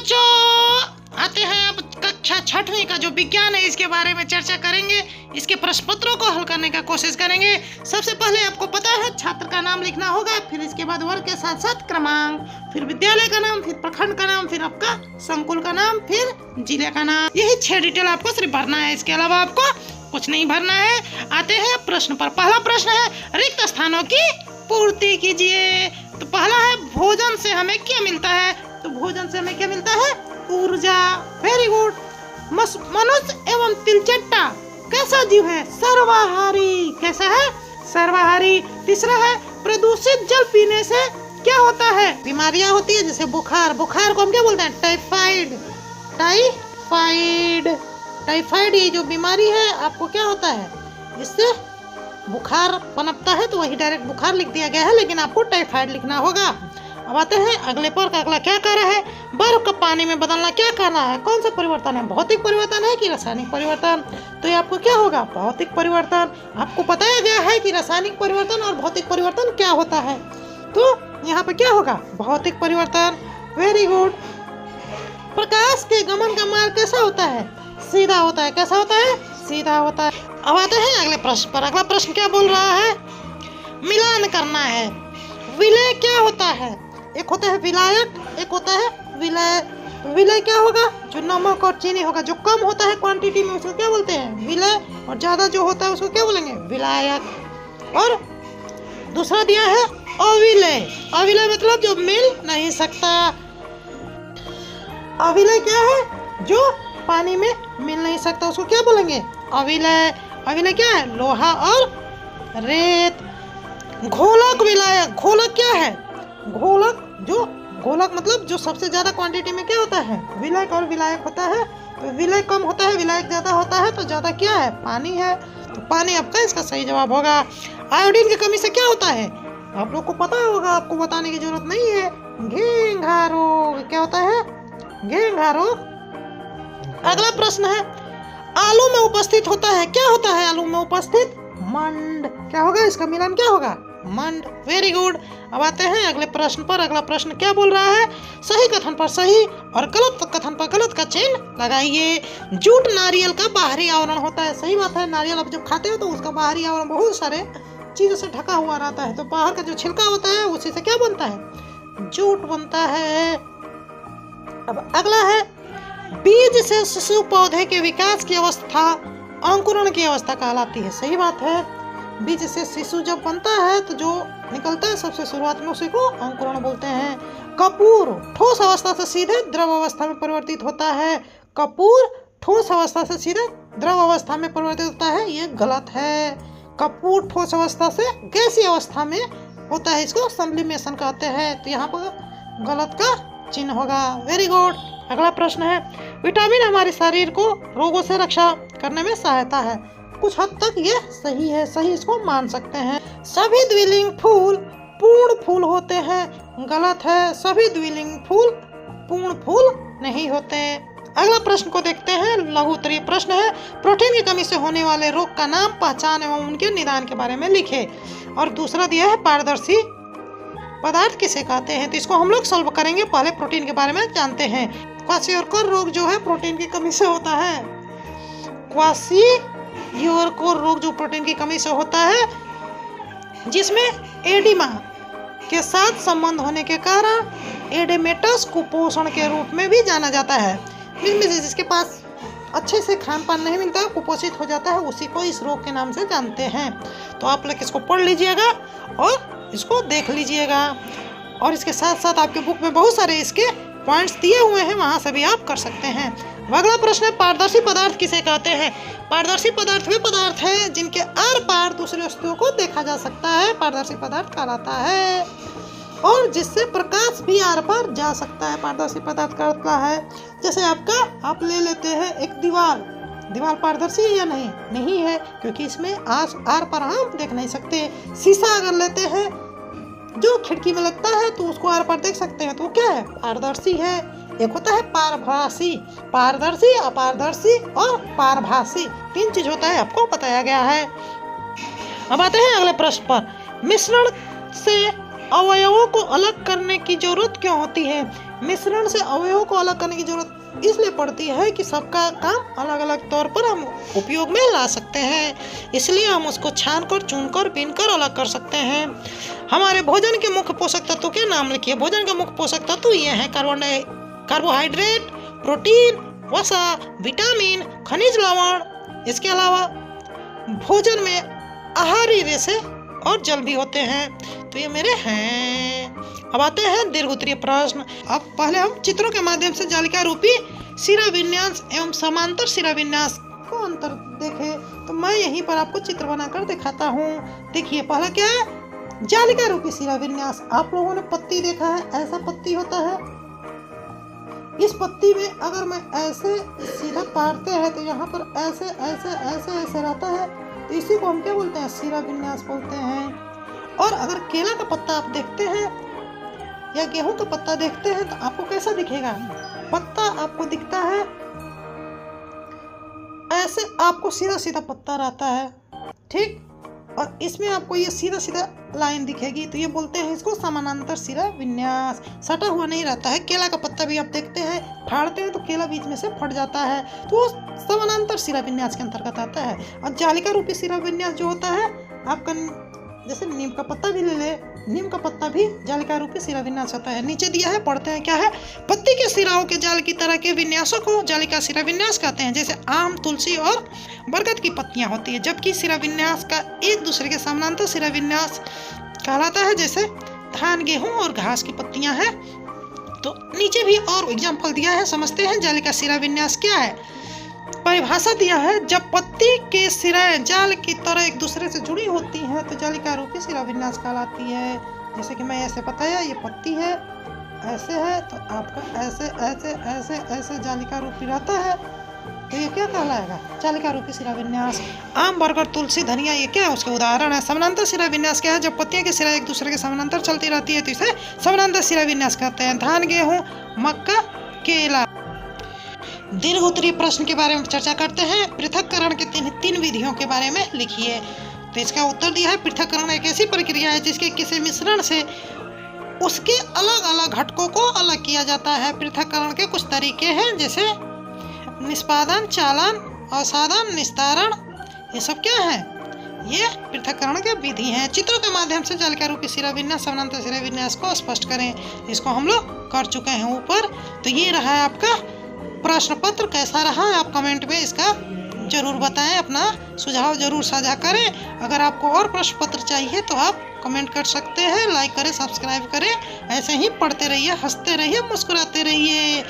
बच्चों, आते हैं अब कक्षा 6वीं का जो विज्ञान है इसके बारे में चर्चा करेंगे। इसके प्रश्न पत्रों को हल करने का कोशिश करेंगे। सबसे पहले आपको पता है छात्र का नाम लिखना होगा, फिर इसके बाद वर्ग के साथ साथ क्रमांक, फिर विद्यालय का नाम, फिर प्रखंड का नाम, फिर आपका संकुल का नाम, फिर जिले का नाम। यही 6 डिटेल आपको सिर्फ भरना है, इसके अलावा आपको कुछ नहीं भरना है। आते हैं प्रश्न पर। पहला प्रश्न है रिक्त स्थानों की पूर्ति कीजिए। तो पहला है भोजन से हमें क्या मिलता है? तो भोजन से हमें क्या मिलता है? ऊर्जा। Very good. मनुष्य एवं तिलचट्टा कैसा जीव है? सर्वाहारी। कैसा है? सर्वाहारी। तीसरा है प्रदूषित जल पीने से क्या होता है? बीमारियां होती है, जैसे बुखार। बुखार को हम क्या बोलते हैं? टाइफाइड। टाइफाइड। टाइफाइड ये जो बीमारी है आपको क्या होता है? इससे बुखार पनपता है, तो वही डायरेक्ट बुखार लिख दिया गया है, लेकिन आपको टाइफाइड लिखना होगा। अब आते हैं अगले पर। अगला क्या कार्य है? बर्फ का पानी में बदलना क्या करना है? कौन सा परिवर्तन है? भौतिक परिवर्तन है कि रासायनिक परिवर्तन? तो ये आपको क्या होगा? भौतिक परिवर्तन। आपको बताया गया है कि रासायनिक परिवर्तन और भौतिक परिवर्तन क्या होता है, तो यहाँ पे क्या होगा? भौतिक परिवर्तन। Very good. प्रकाश के गमन का मार्ग कैसा होता है? सीधा होता है। कैसा होता है? सीधा होता है। अब आते हैं अगले प्रश्न पर। अगला प्रश्न क्या बोल रहा है? मिलान करना है। विलय क्या होता है? एक होता है विलायक, एक होता है विलय। विलय क्या होगा? जो नमक और चीनी होगा, जो कम होता है क्वांटिटी में, उसको क्या बोलते हैं? विलय। और ज्यादा जो होता है उसको क्या बोलेंगे? विलायक। और दूसरा दिया है अविलय। अविलय मतलब जो मिल नहीं सकता। अविलय क्या है? जो पानी में मिल नहीं सकता, उसको क्या बोलेंगे? अविलय। अविलय क्या है? लोहा और रेत। घोलक विलायक। घोलक क्या है? घोलक घोलक मतलब जो सबसे ज्यादा क्वांटिटी में क्या होता है? विलयक और विलायक होता है। तो विलय कम होता है, विलायक ज्यादा होता है, तो ज्यादा क्या है? पानी है। तो पानी आपका इसका सही जवाब होगा। आयोडीन की कमी से क्या होता है? आप लोग को पता होगा, आपको बताने की जरूरत नहीं है। घेंघा रोग। क्या होता है? घेंघा रोग। अगला प्रश्न है आलू में उपस्थित होता है। क्या होता है आलू में उपस्थित? मंड। क्या होगा? इसका मिलान क्या होगा? मंड। Very good. अब आते हैं अगले प्रश्न पर। अगला प्रश्न क्या बोल रहा है? सही कथन पर सही और गलत कथन पर गलत का चिन्ह लगाइए। जूट नारियल का बाहरी आवरण होता है। सही बात है। नारियल आप जब खाते हो तो उसका बाहरी आवरण बहुत सारे चीजों से ढका हुआ रहता है, तो बाहर का जो छिलका होता है उसी से क्या बनता है? जूट बनता है। अब अगला है बीज से शिशु पौधे के विकास की अवस्था अंकुरण की अवस्था कहलाती है। सही बात है। बीज से शिशु जब बनता है तो जो निकलता है सबसे शुरुआत में, उसी को अंकुरण बोलते हैं। कपूर ठोस अवस्था से सीधे द्रव अवस्था में परिवर्तित होता है। कपूर ठोस अवस्था से सीधे द्रव अवस्था में परिवर्तित होता है, ये गलत है। कपूर ठोस अवस्था से गैसीय अवस्था में होता है, इसको सब्लिमेशन कहते हैं। तो यहाँ पर गलत का चिन्ह होगा। Very good. अगला प्रश्न है विटामिन हमारे शरीर को रोगों से रक्षा करने में सहायता है। कुछ हद तक ये सही है, सही इसको मान सकते हैं। सभी द्विलिंग फूल पूर्ण फूल होते हैं। गलत है। सभी द्विलिंग फूल पूर्ण फूल नहीं होते। अगला प्रश्न को देखते हैं। लघु उत्तरीय प्रश्न है प्रोटीन की कमी से होने वाले रोग का नाम, पहचान एवं उनके निदान के बारे में लिखे। और दूसरा दिया है पारदर्शी पदार्थ किसे कहते हैं, तो इसको हम लोग सॉल्व करेंगे। पहले प्रोटीन के बारे में जानते हैं। क्वाशियोरकोर रोग जो है प्रोटीन की कमी से होता है। क्वाशियोरकोर रोग जो प्रोटीन की कमी से होता है, जिसमें एडिमा के साथ संबंध होने के कारण एडेमेटस कुपोषण के रूप में भी जाना जाता है। जिसके पास अच्छे से खान पान नहीं मिलता है, कुपोषित हो जाता है, उसी को इस रोग के नाम से जानते हैं। तो आप लोग इसको पढ़ लीजिएगा और इसको देख लीजिएगा। और इसके साथ साथ आपके बुक में बहुत सारे इसके पॉइंट्स दिए हुए हैं, वहां से भी आप कर सकते हैं। अगला प्रश्न है पारदर्शी पदार्थ किसे कहते हैं? पारदर्शी पदार्थ वे पदार्थ हैं जिनके आर पार दूसरी वस्तुओं को देखा जा सकता है, पारदर्शी पदार्थ कहलाता है। और जिससे प्रकाश भी आर पार जा सकता है, पारदर्शी पदार्थ कहलाता है। जैसे आप ले लेते हैं एक दीवार पारदर्शी है या नहीं? नहीं है, क्योंकि इसमें आर पार हम देख नहीं सकते। शीशा अगर लेते हैं जो खिड़की में लगता है तो उसको आर पार देख सकते हैं, तो क्या है? पारदर्शी है। एक होता है पारभासी। पारदर्शी, अपारदर्शी और पारभासी 3 चीज होता है, आपको बताया गया है। अब आते हैं अगले प्रश्न पर। मिश्रण से अवयवों को अलग करने की जरूरत क्यों होती है? मिश्रण से अवयवों को अलग करने की जरूरत इसलिए पड़ती है कि सबका काम अलग अलग तौर पर हम उपयोग में ला सकते हैं, इसलिए हम उसको छानकर, चुनकर, बीनकर अलग कर सकते हैं। हमारे भोजन के मुख्य पोषक तत्वों के नाम लिखिए। भोजन के मुख्य पोषक तत्व ये हैं: कार्बोहाइड्रेट, प्रोटीन, वसा, विटामिन, खनिज लवण। इसके अलावा भोजन में आहारी रेशे और जल भी होते हैं। तो ये मेरे हैं। अब आते हैं दीर्घ उत्तरीय प्रश्न। अब पहले हम चित्रों के माध्यम से जालिका रूपी सिरा विन्यास एवं समांतर सिरा विन्यास को अंतर देखें। तो मैं यहीं पर आपको चित्र बनाकर दिखाता हूँ। देखिए, पहला क्या है? जालिका रूपी सिरा विन्यास। आप लोगों ने पत्ती देखा है, ऐसा पत्ती होता है। इस पत्ती में अगर मैं ऐसे सीधा पारते हैं तो यहाँ पर ऐसे ऐसे ऐसे ऐसे रहता है, तो इसी को हम क्या बोलते हैं? सिरा विन्यास बोलते हैं। और अगर केला का पत्ता आप देखते हैं या गेहूं का पत्ता देखते हैं तो आपको कैसा दिखेगा? पत्ता आपको दिखता है ऐसे, आपको सीधा सीधा पत्ता रहता है, ठीक। और इसमें आपको ये सीधा सीधा लाइन दिखेगी, तो ये बोलते हैं इसको समानांतर सिरा विन्यास। सटा हुआ नहीं रहता है। केला का पत्ता भी आप देखते हैं, फाड़ते हैं तो केला बीच में से फट जाता है, तो वो समानांतर सिरा विन्यास के अंतर्गत आता है। और जालिका रूपी सिरा विन्यास जो होता है आपका, जैसे नीम का पत्ता भी ले ले, नीम का पत्ता भी जालिका रूपी सिरा विन्यास होता है। नीचे दिया है, पढ़ते हैं क्या है? पत्ती के सिराओं के जाल की तरह के विन्यासों को जालिका सिरा विन्यास कहते हैं। जैसे आम, तुलसी और बरगद की पत्तियां होती है। जबकि सिरा विन्यास का एक दूसरे के समानांतर सिरा विन्यास कहलाता है, जैसे धान, गेहूं और घास की पत्तियां हैं। तो नीचे भी और एग्जाम्पल दिया है, समझते हैं जालिका सिरा विन्यास क्या है। परिभाषा दिया है: जब पत्ती के सिराएं जाल की तरह एक दूसरे से जुड़ी होती हैं तो जालिका रूपी सिरा विन्यास कहलाती है। जैसे कि मैं ऐसे बताया, ये पत्ती है, ऐसे है, तो आपका ऐसे ऐसे ऐसे ऐसे जालिका रूपी रहता है, तो ये क्या कहलाएगा? जालिका रूपी सिरा विन्यास। आम, बरगद, तुलसी, धनिया, ये क्या है? उसके उदाहरण है। समानांतर सिरा विन्यास क्या है? जब पत्तियां के सिरा एक दूसरे के समानांतर चलती रहती है तो इसे समानांतर सिरा विन्यास कहते हैं। धान, गेहूं, मक्का, केला। दीर्घ उत्तरीय प्रश्न के बारे में चर्चा करते हैं। पृथक्करण के तीन विधियों के बारे में लिखिए। तो इसका उत्तर दिया है: पृथक्करण एक ऐसी प्रक्रिया है जिसके किसी मिश्रण से उसके अलग अलग घटकों को अलग किया जाता है। पृथक्करण के कुछ तरीके हैं, जैसे निष्पादन, चालन, अवसादन, निस्तारण। ये सब क्या है? ये पृथक्करण के विधि हैं। चित्रों के माध्यम से जालिका रूपी सिरा विन्यास, समानांतर सिरा विन्यास को स्पष्ट करें। इसको हम लोग कर चुके हैं ऊपर। तो ये रहा है आपका प्रश्न पत्र। कैसा रहा आप कमेंट में इसका जरूर बताएं, अपना सुझाव जरूर साझा करें। अगर आपको और प्रश्न पत्र चाहिए तो आप कमेंट कर सकते हैं। लाइक करें, सब्सक्राइब करें। ऐसे ही पढ़ते रहिए, हंसते रहिए, मुस्कुराते रहिए।